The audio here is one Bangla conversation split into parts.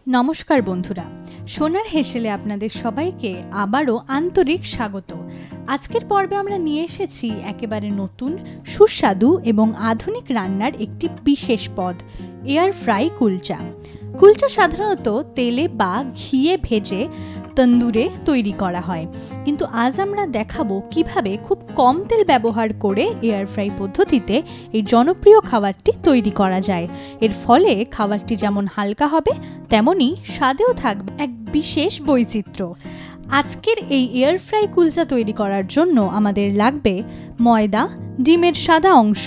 নমস্কার বন্ধুরা, সোনার হেসেলে আপনাদের সবাইকে আবারও আন্তরিক স্বাগত। আজকের পর্বে আমরা নিয়ে এসেছি একেবারে নতুন, সুস্বাদু এবং আধুনিক রান্নার একটি বিশেষ পদ, এয়ার ফ্রাই কুলচা। কুলচা সাধারণত তেলে বা ঘিয়ে ভেজে তন্দুরে তৈরি করা হয়, কিন্তু আজ আমরা দেখাবো কিভাবে খুব কম তেল ব্যবহার করে এয়ার ফ্রাই পদ্ধতিতে এই জনপ্রিয় খাবারটি তৈরি করা যায়। এর ফলে খাবারটি যেমন হালকা হবে, তেমনি স্বাদেও থাকবে এক বিশেষ বৈচিত্র্য। আজকের এই এয়ার ফ্রাই কুলচা তৈরি করার জন্য আমাদের লাগবে ময়দা, ডিমের সাদা অংশ,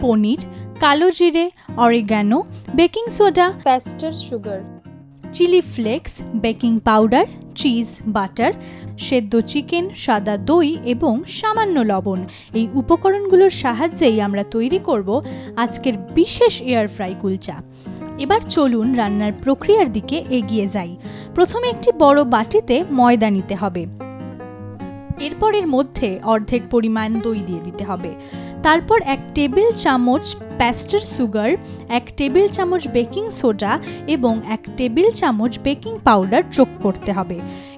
পনির, কালো জিরে, oregano, baking soda, castor sugar, chilli flakes, baking powder, cheese, butter, সেদ্ধ চিকেন, সাদা দই এবং সামান্য লবণ। এই উপকরণগুলোর সাহায্যেই আমরা তৈরি করব আজকের বিশেষ এয়ার ফ্রাই কুলচা। এবার চলুন রান্নার প্রক্রিয়ার দিকে এগিয়ে যাই। প্রথমে একটি বড় বাটিতে ময়দা নিতে হবে, এরপর এর মধ্যে অর্ধেক পরিমাণ দই দিয়ে দিতে হবে। তারপর 1 টেবিল চামচ ক্যাস্টর সুগার, 1 টেবিল চামচ বেকিং সোডা এবং 1 টেবিল চামচ বেকিং পাউডার যোগ করতে হবে।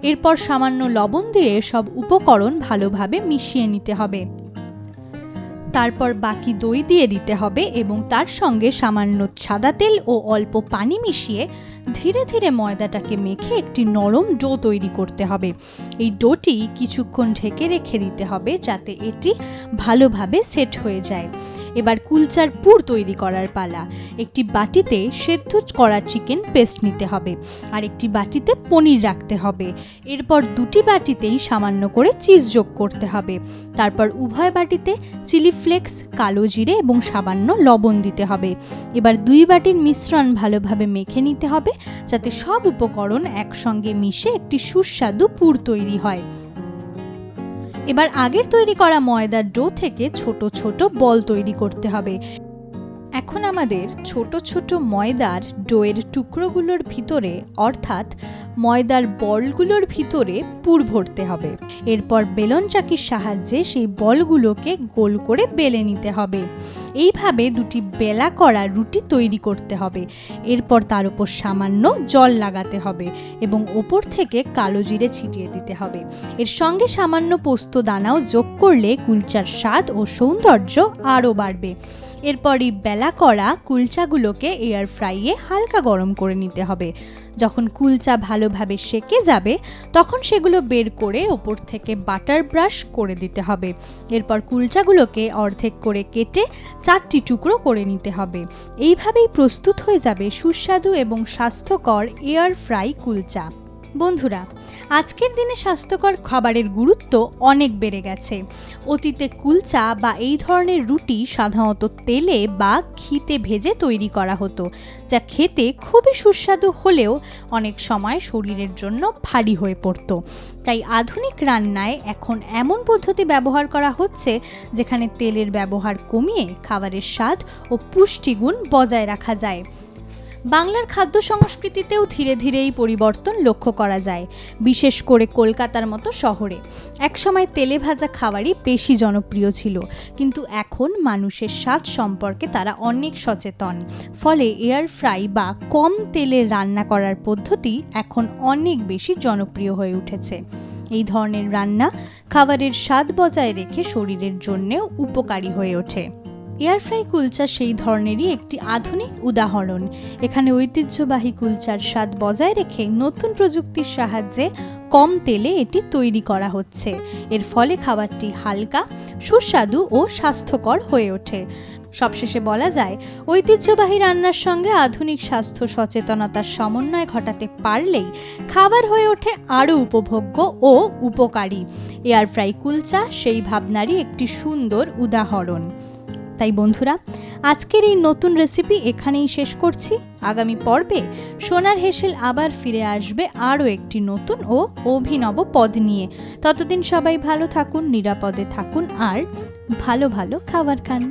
এরপর সামান্য লবণ দিয়ে সব উপকরণ ভালোভাবে মিশিয়ে নিতে হবে। তারপর বাকি দই দিয়ে দিতে হবে এবং তার সঙ্গে সামান্য সাদা তেল ও অল্প পানি মিশিয়ে ধীরে ধীরে ময়দাটাকে মেখে একটি নরম ডো তৈরি করতে হবে। এই ডোটি কিছুক্ষণ ঢেকে রেখে দিতে হবে যাতে এটি ভালোভাবে সেট হয়ে যায়। এবার কুলচার পুর তৈরি করার পালা। একটি বাটিতে সেদ্ধ করা চিকেন পেস্ট নিতে হবে, আর একটি বাটিতে পনির রাখতে হবে। এরপর দুটি বাটিতেই সামান্য করে চিজ যোগ করতে হবে। তারপর উভয় বাটিতে চিলি ফ্লেক্স, কালো জিরে এবং সামান্য লবণ দিতে হবে। এবার 2 বাটির মিশ্রণ ভালোভাবে মেখে নিতে হবে যাতে সব উপকরণ একসঙ্গে মিশে একটি সুস্বাদু পুর তৈরি হয়। এবার আগের তৈরি করা ময়দার ডো থেকে ছোট ছোট বল তৈরি করতে হবে। এখন আমাদের ছোট ছোট ময়দার ডোয়ের টুকরোগুলোর ভিতরে, অর্থাৎ ময়দার বলগুলোর ভিতরে পুর ভরতে হবে। এরপর বেলন চাকির সাহায্যে সেই বলগুলোকে গোল করে বেলে নিতে হবে। এইভাবে দুটি বেলা করা রুটি তৈরি করতে হবে। এরপর তার উপর সামান্য জল লাগাতে হবে এবং ওপর থেকে কালো জিরে ছিটিয়ে দিতে হবে। এর সঙ্গে সামান্য পোস্ত দানাও যোগ করলে কুলচার স্বাদ ও সৌন্দর্য আরও বাড়বে। এরপরই বেলা করা কুলচাগুলোকে এয়ার ফ্রাইয়ে হালকা গরম করে নিতে হবে। যখন কুলচা ভালোভাবে সেকে যাবে তখন সেগুলো বের করে ওপর থেকে বাটার ব্রাশ করে দিতে হবে। এরপর কুলচাগুলোকে অর্ধেক করে কেটে 4টি টুকরো করে নিতে হবে। এইভাবেই প্রস্তুত হয়ে যাবে সুস্বাদু এবং স্বাস্থ্যকর এয়ার ফ্রাই কুলচা। বন্ধুরা, আজকের দিনে স্বাস্থ্যকর খাবারের গুরুত্ব অনেক বেড়ে গেছে। অতীতে কুলচা বা এই ধরনের রুটি সাধারণত তেলে বা ঘিতে ভেজে তৈরি করা হতো, যা খেতে খুবই সুস্বাদু হলেও অনেক সময় শরীরের জন্য ভারী হয়ে পড়ত। তাই আধুনিক রান্নায় এখন এমন পদ্ধতি ব্যবহার করা হচ্ছে যেখানে তেলের ব্যবহার কমিয়ে খাবারের স্বাদ ও পুষ্টিগুণ বজায় রাখা যায়। বাংলার খাদ্য সংস্কৃতিতেও ধীরে ধীরে এই পরিবর্তন লক্ষ্য করা যায়, বিশেষ করে কলকাতার মতো শহরে। একসময় তেলে ভাজা খাবারই বেশি জনপ্রিয় ছিল, কিন্তু এখন মানুষের স্বাদ সম্পর্কে তারা অনেক সচেতন। ফলে এয়ার ফ্রাই বা কম তেলে রান্না করার পদ্ধতি এখন অনেক বেশি জনপ্রিয় হয়ে উঠেছে। এই ধরনের রান্না খাবারের স্বাদ বজায় রেখে শরীরের জন্যেও উপকারী হয়ে ওঠে। এয়ার ফ্রাই কুলচা সেই ধরনেরই একটি আধুনিক উদাহরণ। এখানে ঐতিহ্যবাহী কুলচার স্বাদ বজায় রেখে নতুন প্রযুক্তির সাহায্যে কম তেলে এটি তৈরি করা হচ্ছে। এর ফলে খাবারটি হালকা, সুস্বাদু ও স্বাস্থ্যকর হয়ে ওঠে। সবশেষে বলা যায়, ঐতিহ্যবাহী রান্নার সঙ্গে আধুনিক স্বাস্থ্য সচেতনতার সমন্বয় ঘটাতে পারলেই খাবার হয়ে ওঠে আরও উপভোগ্য ও উপকারী। এয়ার ফ্রাই কুলচা সেই ভাবনারই একটি সুন্দর উদাহরণ। তাই বন্ধুরা, আজকের এই নতুন রেসিপি এখানেই শেষ করছি। আগামী পর্বে সোনার হেসেল আবার ফিরে আসবে আরও একটি নতুন ও অভিনব পদ নিয়ে। ততদিন সবাই ভালো থাকুন, নিরাপদে থাকুন আর ভালো ভালো খাবার খান।